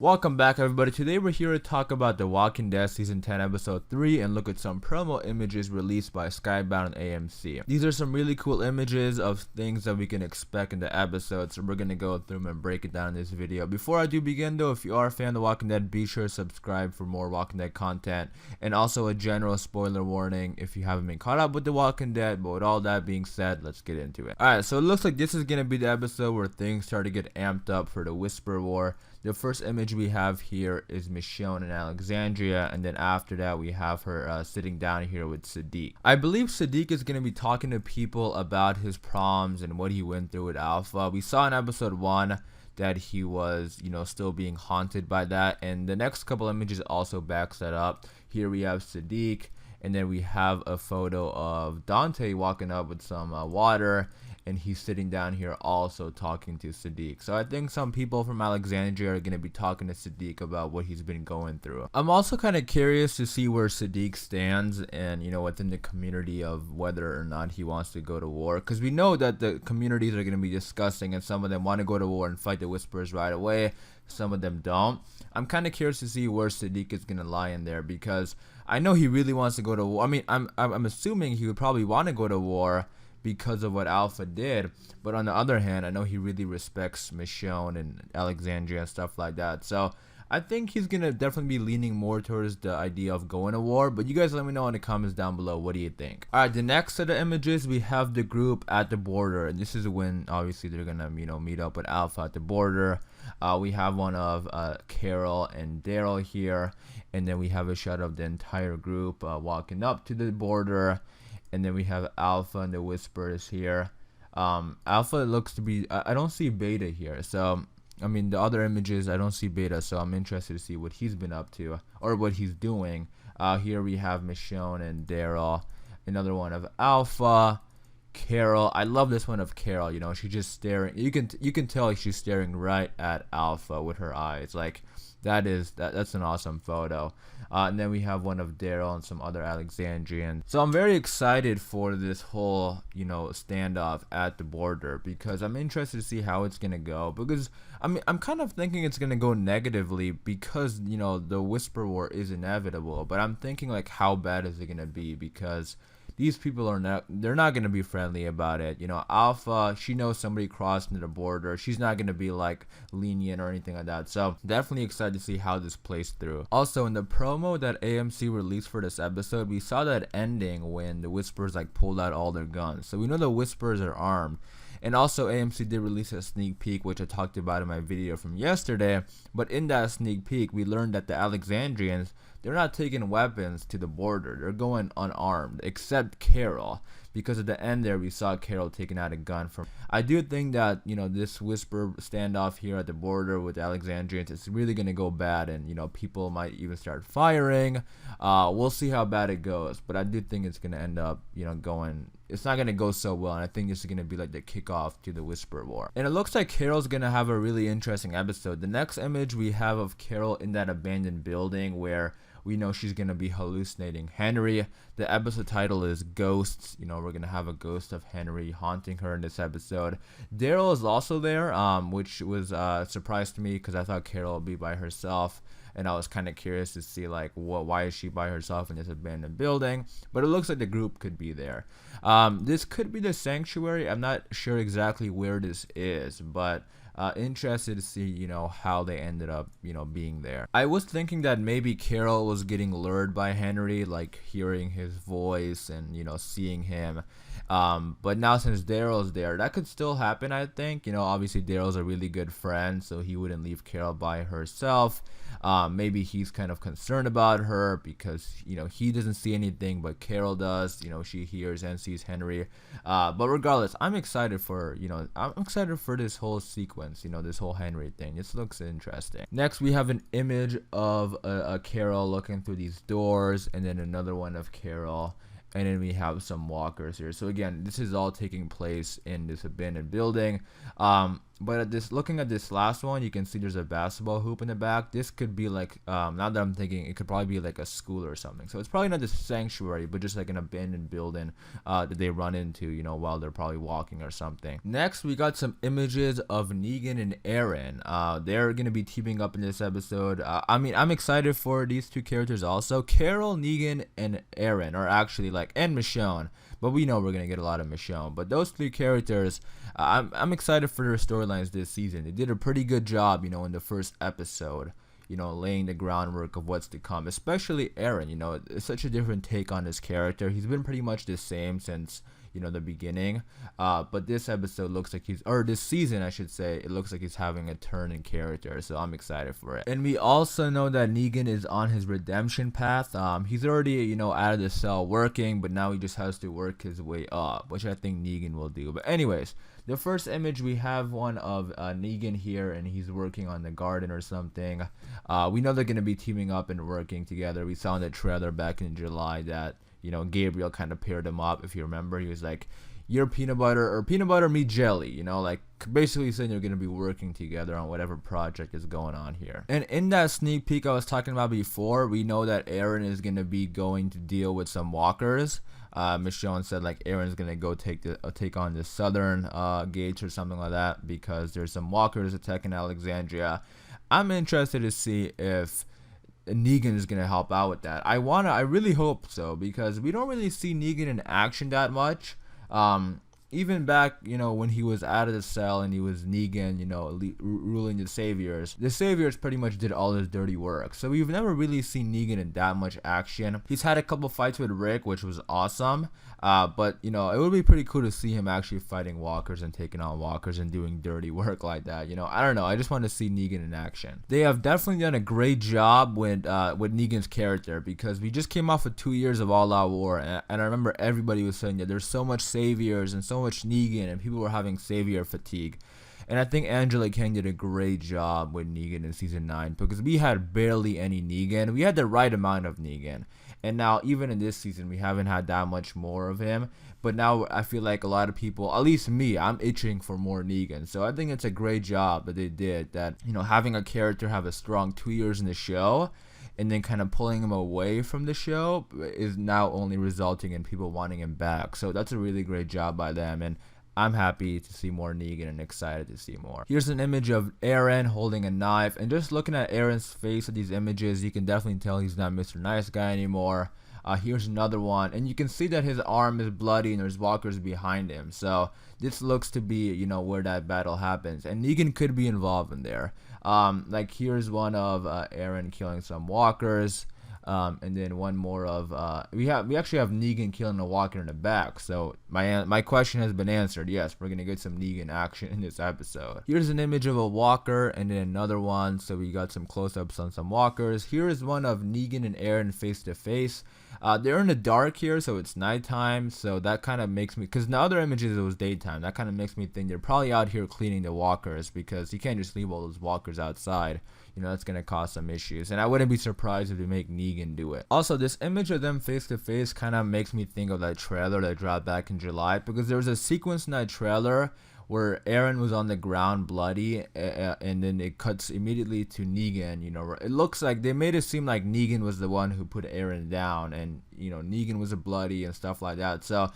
Welcome back, everybody. Today we're here to talk about The Walking Dead Season 10 Episode 3 and look at some promo images released by Skybound and AMC. These are some really cool images of things that we can expect in the episode, so we're going to go through them and break it down in this video. Before I do begin though, if you are a fan of The Walking Dead, be sure to subscribe for more Walking Dead content, and also a general spoiler warning if you haven't been caught up with The Walking Dead. But with all that being said, let's get into it. Alright, so it looks like this is going to be the episode where things start to get amped up for the Whisper War. The first image we have here is Michonne in Alexandria, and then after that we have her sitting down here with Sadiq. I believe Sadiq is going to be talking to people about his problems and what he went through with Alpha. We saw in episode 1 that he was, still being haunted by that, and the next couple images also backs that up. Here we have Sadiq, and then we have a photo of Dante walking up with some water, and he's sitting down here also talking to Sadiq. So I think some people from Alexandria are going to be talking to Sadiq about what he's been going through. I'm also kind of curious to see where Sadiq stands and, within the community of whether or not he wants to go to war. Because we know that the communities are going to be discussing, and some of them want to go to war and fight the Whisperers right away. Some of them don't. I'm kind of curious to see where Sadiq is going to lie in there, because I know he really wants to go to war. I mean, I'm assuming he would probably want to go to war because of what Alpha did, but on the other hand, I know he really respects Michonne and Alexandria and stuff like that. So I think he's gonna definitely be leaning more towards the idea of going to war. But you guys let me know in the comments down below, what do you think? Alright, the next set of images, we have the group at the border, and this is when obviously they're gonna meet up with Alpha at the border. We have one of Carol and Daryl here, and then we have a shot of the entire group walking up to the border. And then we have Alpha and the Whisperers here. Alpha looks to be, I don't see Beta here. So, I mean, the other images, I don't see Beta. So I'm interested to see what he's been up to or what he's doing. Here we have Michonne and Daryl. Another one of Alpha. Carol. I love this one of Carol. She's just staring. You can tell she's staring right at Alpha with her eyes. Like, that's an awesome photo. And then we have one of Daryl and some other Alexandrians. So I'm very excited for this whole standoff at the border, because I'm interested to see how it's gonna go. Because I'm kind of thinking it's gonna go negatively, because the Whisper War is inevitable. But I'm thinking, like, how bad is it gonna be? Because these people they're not going to be friendly about it. Alpha, she knows somebody crossed into the border. She's not going to be like lenient or anything like that. So definitely excited to see how this plays through. Also, in the promo that AMC released for this episode, we saw that ending when the Whisperers pulled out all their guns. So we know the Whisperers are armed. And also AMC did release a sneak peek, which I talked about in my video from yesterday. But in that sneak peek, we learned that the Alexandrians, they're not taking weapons to the border. They're going unarmed, except Carol. Because at the end there, we saw Carol taking out a gun from. I do think that, this Whisper standoff here at the border with the Alexandrians is really going to go bad. And, people might even start firing. We'll see how bad it goes. But I do think it's going to end up, going. It's not going to go so well, and I think this is going to be like the kickoff to the Whisper War. And it looks like Carol's going to have a really interesting episode. The next image we have of Carol in that abandoned building where we know she's going to be hallucinating Henry. The episode title is Ghosts. We're going to have a ghost of Henry haunting her in this episode. Daryl is also there, which was a surprise to me, because I thought Carol would be by herself. And I was kind of curious to see, like, why is she by herself in this abandoned building? But it looks like the group could be there. This could be the sanctuary. I'm not sure exactly where this is, but interested to see, how they ended up, being there. I was thinking that maybe Carol was getting lured by Henry, like hearing his voice and, seeing him. But now since Daryl's there, that could still happen, I think. Obviously Daryl's a really good friend, so he wouldn't leave Carol by herself. Maybe he's kind of concerned about her because, he doesn't see anything, but Carol does. She hears and sees Henry. But regardless, I'm excited for, this whole sequence, this whole Henry thing. This looks interesting. Next, we have an image of a Carol looking through these doors, and then another one of Carol. And then we have some walkers here. So again, this is all taking place in this abandoned building. But looking at this last one, you can see there's a basketball hoop in the back. This could be like, now that I'm thinking, it could probably be like a school or something. So it's probably not the sanctuary, but just like an abandoned building that they run into, you know, while they're probably walking or something. Next, we got some images of Negan and Aaron. They're gonna be teaming up in this episode. I mean, I'm excited for these two characters also. Carol, Negan, and Aaron are actually like, and Michonne. But we know we're gonna get a lot of Michonne. But those three characters, I'm excited for their storylines this season. They did a pretty good job, you know, in the first episode, you know, laying the groundwork of what's to come. Especially Aaron, you know, it's such a different take on his character. He's been pretty much the same since, you know, the beginning. But this episode looks like this season, I should say, it looks like he's having a turn in character. So I'm excited for it. And we also know that Negan is on his redemption path. He's already, you know, out of the cell working, but now he just has to work his way up, which I think Negan will do. But anyways, the first image, we have one of Negan here, and he's working on the garden or something. We know they're going to be teaming up and working together. We saw in the trailer back in July that, you know, Gabriel kind of paired them up. If you remember, he was like, you're peanut butter meet jelly, you know, like basically saying you're going to be working together on whatever project is going on here. And in that sneak peek I was talking about before, we know that Aaron is going to be going to deal with some walkers. Michonne said like Aaron's going to go take on the southern gates or something like that, because there's some walkers attacking Alexandria. I'm interested to see if Negan is gonna help out with that. I really hope so, because we don't really see Negan in action that much. Even back, you know, when he was out of the cell and he was Negan, you know, ruling the Saviors pretty much did all his dirty work. So we've never really seen Negan in that much action. He's had a couple fights with Rick, which was awesome. But, you know, it would be pretty cool to see him actually fighting walkers and taking on walkers and doing dirty work like that. You know, I don't know. I just want to see Negan in action. They have definitely done a great job with Negan's character, because we just came off of 2 years of All Out War, and I remember everybody was saying that there's so much Saviors and so much Negan, and people were having Savior fatigue. And I think Angela Kang did a great job with Negan in season 9, because we had barely any Negan. We had the right amount of Negan. And now, even in this season, we haven't had that much more of him. But now I feel like a lot of people, at least me, I'm itching for more Negan. So I think it's a great job that they did, that, you know, having a character have a strong 2 years in the show and then kind of pulling him away from the show is now only resulting in people wanting him back. So that's a really great job by them, and I'm happy to see more Negan and excited to see more. Here's an image of Aaron holding a knife, and just looking at Aaron's face at these images, you can definitely tell he's not Mr. Nice Guy anymore. Here's another one, and you can see that his arm is bloody and there's walkers behind him. So this looks to be, you know, where that battle happens, and Negan could be involved in there. Like here's one of Aaron killing some walkers. And then one more of we actually have Negan killing a walker in the back. So my question has been answered. Yes, we're gonna get some Negan action in this episode. Here's an image of a walker, and then another one. So we got some close-ups on some walkers. Here is one of Negan and Aaron face to face. They're in the dark here, so it's nighttime. So that kind of makes me, because in the other images it was daytime. That kind of makes me think they're probably out here cleaning the walkers, because you can't just leave all those walkers outside. You know, that's going to cause some issues. And I wouldn't be surprised if they make Negan do it. Also, this image of them face to face kind of makes me think of that trailer that dropped back in July, because there was a sequence in that trailer where Aaron was on the ground bloody, and then it cuts immediately to Negan. You know, it looks like they made it seem like Negan was the one who put Aaron down, and, you know, Negan was bloody and stuff like that. So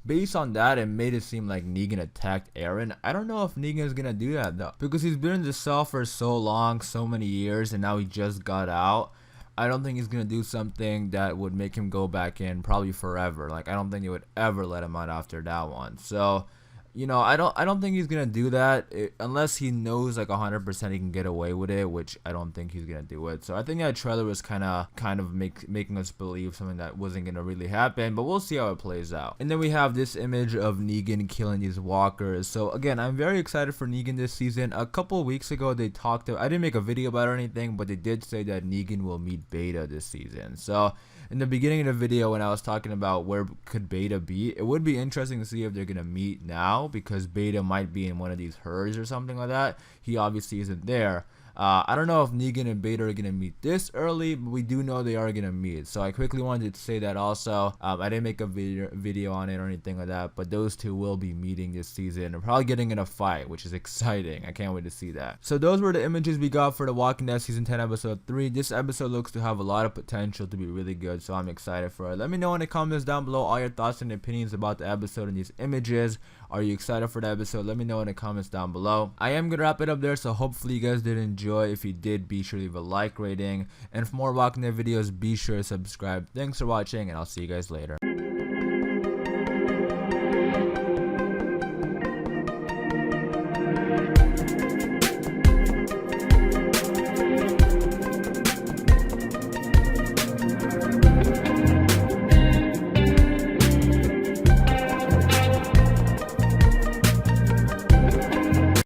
based on that, it made it seem like Negan attacked Aaron. I don't know if Negan is gonna do that though, because he's been in the cell for so long, so many years, and now he just got out. I don't think he's gonna do something that would make him go back in probably forever. Like, I don't think they would ever let him out after that one. So, you know, I don't think he's gonna do that unless he knows like 100% he can get away with it, which I don't think he's gonna do it. So I think that trailer was kind of making us believe something that wasn't gonna really happen, but we'll see how it plays out. And then we have this image of Negan killing these walkers. So again, I'm very excited for Negan this season. A couple of weeks ago, they talked I didn't make a video about it or anything, but they did say that Negan will meet Beta this season. So in the beginning of the video, when I was talking about where could Beta be, it would be interesting to see if they're gonna meet now, because Beta might be in one of these herds or something like that. He obviously isn't there. I don't know if Negan and Beta are gonna meet this early, but we do know they are gonna meet. So I quickly wanted to say that also. I didn't make a video on it or anything like that, but those two will be meeting this season and probably getting in a fight, which is exciting. I can't wait to see that. So those were the images we got for The Walking Dead season 10 episode 3. This episode looks to have a lot of potential to be really good, so I'm excited for it. Let me know in the comments down below all your thoughts and opinions about the episode and these images. Are you excited for the episode? Let me know in the comments down below. I am gonna wrap it up there, so hopefully you guys did enjoy. If you did, be sure to leave a like rating, and for more Walking Dead videos, be sure to subscribe. Thanks for watching, and I'll see you guys later.